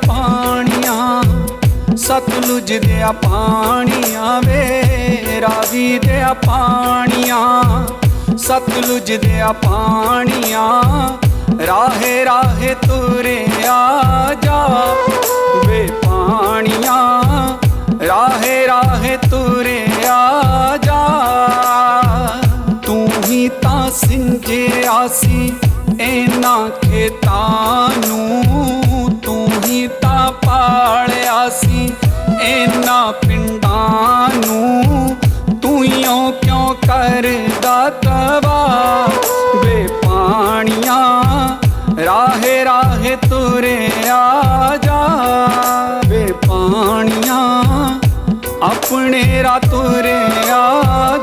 ਪਾਣੀਆਂ, ਸਤਲੁਜ ਦੇ ਪਾਣੀਆਂ ਵੇ ਰਾਵੀ ਦੇ ਪਾਣੀਆਂ, ਸਤਲੁਜ ਦੇ ਪਾਣੀਆਂ ਰਾਹੇ ਰਾਹੇ ਤੁਰਿਆ ਜਾ ਵੇ ਪਾਣੀਆਂ, ਰਾਹੇ ਰਾਹੇ ਤੁਰਿਆ ਜਾ। ਤੂੰ ਹੀ ਤਾਂ ਸਿੰਜਿਆ ਸੀ ਇਹਨਾਂ ਖੇਤਾਂ ਨੂੰ, ਤੂੰ ਹੀ ਤਾਂ ਪਾਲਿਆ ਸੀ ਇਹਨਾਂ ਪਿੰਡਾਂ ਨੂੰ, ਤੂੰ ਇਉਂ ਕਿਉਂ ਕਰਦਾ ਤਬਾਹ ਵੇ ਪਾਣੀਆਂ, ਰਾਹੇ ਰਾਹੇ ਤੁਰਿਆ ਜਾ ਵੇ ਪਾਣੀਆਂ, ਆਪਣੇ ਰਾਹ ਤੁਰਿਆ